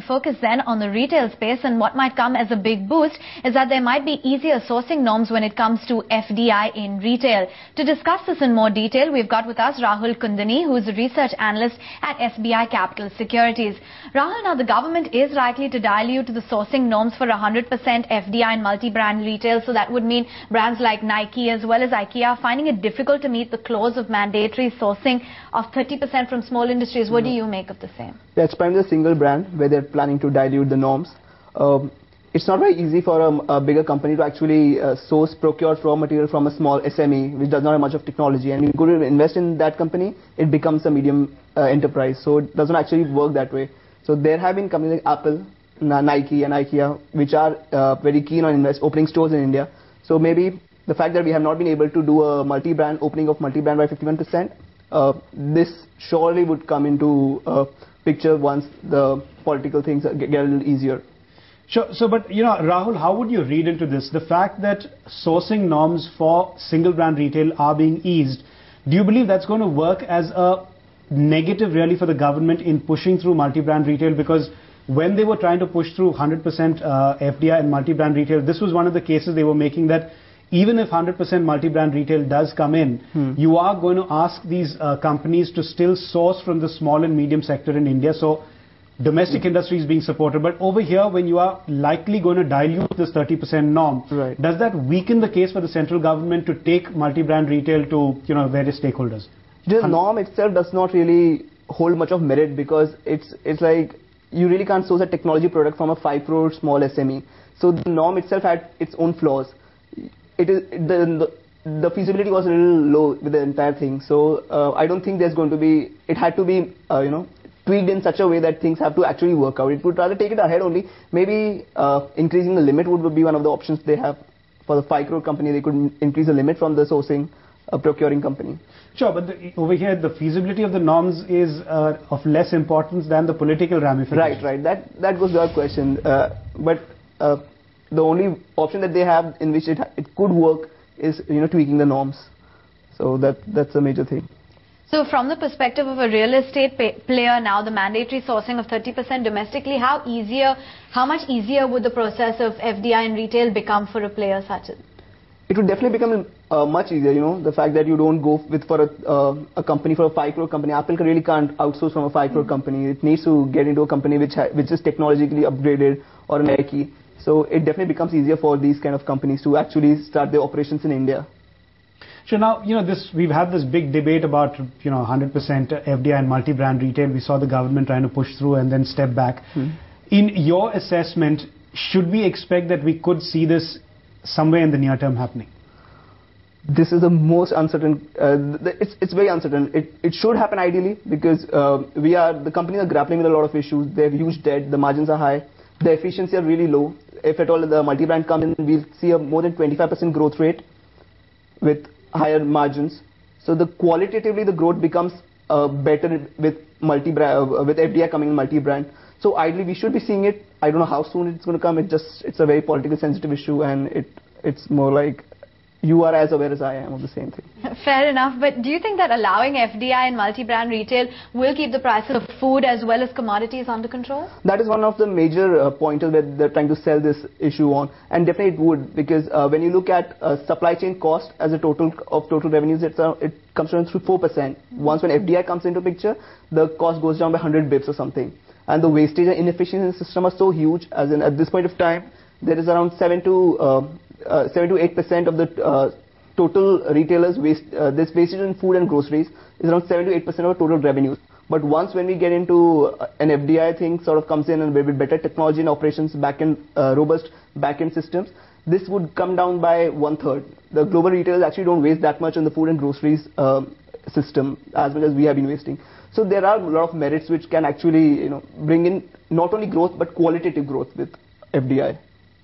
Focus then on the retail space, and what might come as a big boost is that there might be easier sourcing norms when it comes to FDI in retail. To discuss this in more detail, we've got with us Rahul Kundnani, who is a research analyst at SBI Capital Securities. Rahul, now the government is likely to dilute the sourcing norms for 100% FDI and multi-brand retail, so that would mean brands like Nike as well as IKEA finding it difficult to meet the clause of mandatory sourcing of 30% from small industries. What do you make of the same? That's primarily a single brand where they're planning to dilute the norms. It's not very easy for a bigger company to actually procure raw material from a small SME which does not have much of technology, and you go to invest in that company, it becomes a medium enterprise, so it doesn't actually work that way. So there have been companies like Apple, Nike and IKEA which are very keen on opening stores in India. So maybe the fact that we have not been able to do a multi-brand opening of multi-brand by 51%, this surely would come into picture once the political things get a little easier. Sure. So, but Rahul, how would you read into this? The fact that sourcing norms for single brand retail are being eased, do you believe that's going to work as a negative really for the government in pushing through multi-brand retail? Because when they were trying to push through 100% FDI and multi-brand retail, this was one of the cases they were making, that even if 100% multi-brand retail does come in, you are going to ask these companies to still source from the small and medium sector in India. So domestic industry is being supported. But over here, when you are likely going to dilute this 30% norm, does that weaken the case for the central government to take multi-brand retail to various stakeholders? The norm itself does not really hold much of merit, because it's like you really can't source a technology product from a 5 crore small SME. So the norm itself had its own flaws. The feasibility was a little low with the entire thing. So I don't think there's going to be, it had to be tweaked in such a way that things have to actually work out. It would rather take it ahead only. Maybe increasing the limit would be one of the options they have. For the 5 crore company, they could increase the limit from the sourcing procuring company. Sure, but over here the feasibility of the norms is of less importance than the political ramifications. Right. That goes without question. But the only option that they have in which it could work is tweaking the norms. So that's a major thing. So from the perspective of a real estate player now, the mandatory sourcing of 30% domestically, how much easier would the process of FDI in retail become for a player such as? It would definitely become much easier, the fact that you don't go with for a company, for a 5 crore company. Apple really can't outsource from a 5 crore company. It needs to get into a company which is technologically upgraded, or Nike. So it definitely becomes easier for these kind of companies to actually start their operations in India. So now, we've had this big debate about, 100% FDI and multi-brand retail. We saw the government trying to push through and then step back. In your assessment, should we expect that we could see this somewhere in the near term happening? This is the most uncertain. It's very uncertain. It should happen ideally, because the companies are grappling with a lot of issues. They have huge debt. The margins are high. The efficiency are really low. If at all the multi-brand comes in, we'll see a more than 25% growth rate with higher margins. So qualitatively the growth becomes better with with FDI coming in multi-brand. So ideally we should be seeing it. I don't know how soon it's going to come. It's a very politically sensitive issue, and it's more like you are as aware as I am of the same thing. Fair enough. But do you think that allowing FDI and multi-brand retail will keep the prices of food as well as commodities under control? That is one of the major pointers that they're trying to sell this issue on, and definitely it would, because when you look at supply chain cost as a total revenues, it comes down to 4%. Once when FDI comes into picture, the cost goes down by 100 bips or something. And the wastage and inefficiency in the system are so huge, as in at this point of time, there is around 7 to 8% of the total retailers waste. This wastage in food and groceries is around 7 to 8% of total revenues. But once when we get into an FDI thing sort of comes in, and with better technology and operations robust back-end systems, this would come down by 1/3. The global retailers actually don't waste that much on the food and groceries system as much as we have been wasting. So there are a lot of merits which can actually bring in not only growth but qualitative growth with FDI.